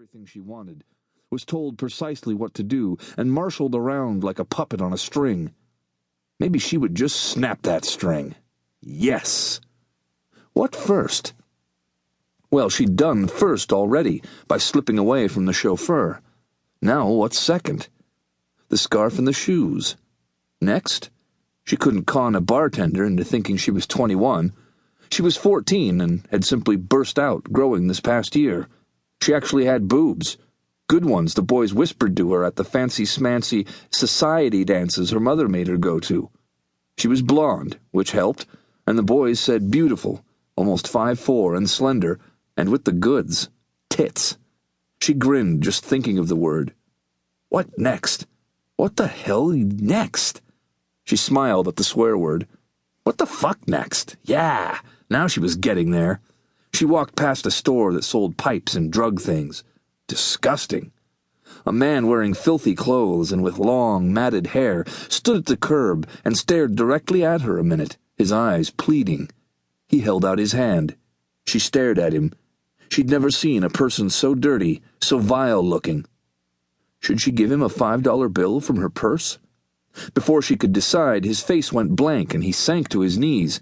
everything she wanted, was told precisely what to do, and marshaled around like a puppet on a string. Maybe she would just snap that string. Yes. What first? Well, she'd done first already, by slipping away from the chauffeur. Now, what's second? The scarf and the shoes. Next? She couldn't con a bartender into thinking she was 21. She was 14 and had simply burst out, growing this past year. She actually had boobs. Good ones the boys whispered to her at the fancy-smancy society dances her mother made her go to. She was blonde, which helped, and the boys said beautiful, almost 5'4" and slender, and with the goods. Tits. She grinned just thinking of the word. What next? What the hell next? She smiled at the swear word. What the fuck next? Yeah, now she was getting there. She walked past a store that sold pipes and drug things. Disgusting. A man wearing filthy clothes and with long, matted hair stood at the curb and stared directly at her a minute, his eyes pleading. He held out his hand. She stared at him. She'd never seen a person so dirty, so vile-looking. Should she give him a $5 bill from her purse? Before she could decide, his face went blank and he sank to his knees.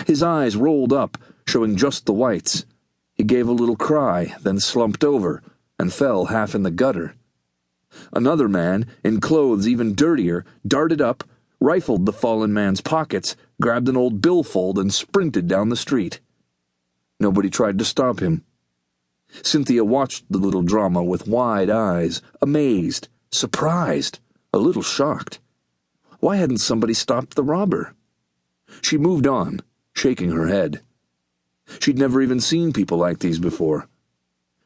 His eyes rolled up, showing just the whites. He gave a little cry, then slumped over, and fell half in the gutter. Another man, in clothes even dirtier, darted up, rifled the fallen man's pockets, grabbed an old billfold, and sprinted down the street. Nobody tried to stop him. Cynthia watched the little drama with wide eyes, amazed, surprised, a little shocked. Why hadn't somebody stopped the robber? She moved on, shaking her head. She'd never even seen people like these before.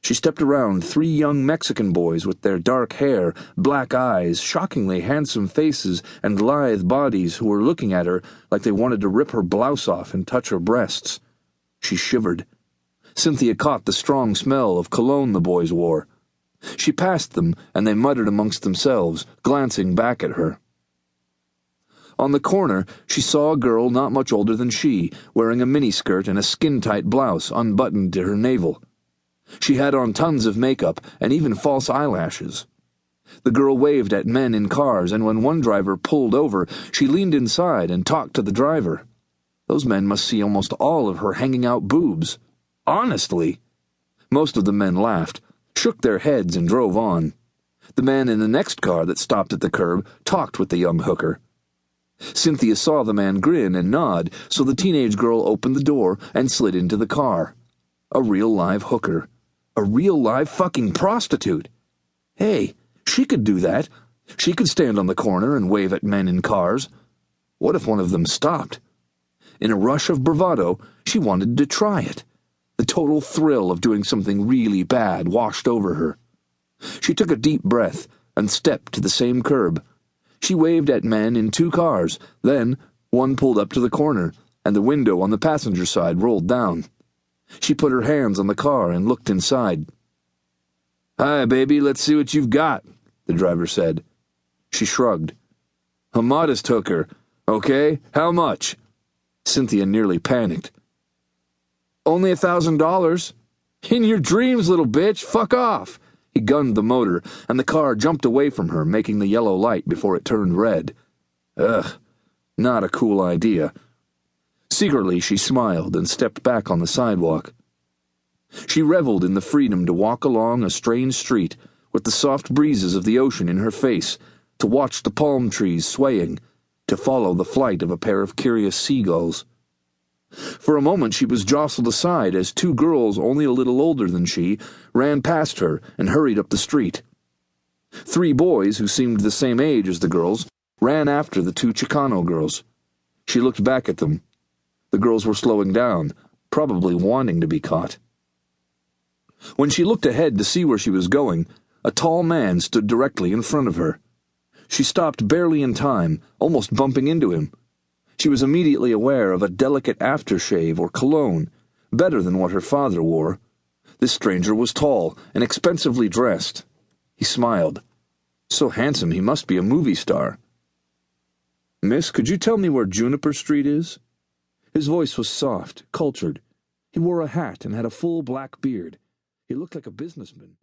She stepped around 3 young Mexican boys with their dark hair, black eyes, shockingly handsome faces, and lithe bodies who were looking at her like they wanted to rip her blouse off and touch her breasts. She shivered. Cynthia caught the strong smell of cologne the boys wore. She passed them, and they muttered amongst themselves, glancing back at her. On the corner, she saw a girl not much older than she, wearing a miniskirt and a skin-tight blouse unbuttoned to her navel. She had on tons of makeup and even false eyelashes. The girl waved at men in cars, and when one driver pulled over, she leaned inside and talked to the driver. Those men must see almost all of her hanging out boobs. Honestly. Most of the men laughed, shook their heads, and drove on. The man in the next car that stopped at the curb talked with the young hooker. Cynthia saw the man grin and nod, so the teenage girl opened the door and slid into the car. A real live hooker. A real live fucking prostitute. Hey, she could do that. She could stand on the corner and wave at men in cars. What if one of them stopped? In a rush of bravado, she wanted to try it. The total thrill of doing something really bad washed over her. She took a deep breath and stepped to the same curb. She waved at men in 2 cars, then one pulled up to the corner, and the window on the passenger side rolled down. She put her hands on the car and looked inside. "Hi, baby, let's see what you've got," the driver said. She shrugged. "A modest hooker, okay? How much?" Cynthia nearly panicked. "Only $1,000. In your dreams, little bitch, fuck off." He gunned the motor, and the car jumped away from her, making the yellow light before it turned red. Ugh, not a cool idea. Secretly, she smiled and stepped back on the sidewalk. She reveled in the freedom to walk along a strange street with the soft breezes of the ocean in her face, to watch the palm trees swaying, to follow the flight of a pair of curious seagulls. For a moment she was jostled aside as 2 girls only a little older than she ran past her and hurried up the street. 3 boys, who seemed the same age as the girls, ran after the 2 Chicano girls. She looked back at them. The girls were slowing down, probably wanting to be caught. When she looked ahead to see where she was going, a tall man stood directly in front of her. She stopped barely in time, almost bumping into him. She was immediately aware of a delicate aftershave or cologne, better than what her father wore. This stranger was tall and expensively dressed. He smiled. So handsome he must be a movie star. "Miss, could you tell me where Juniper Street is?" His voice was soft, cultured. He wore a hat and had a full black beard. He looked like a businessman.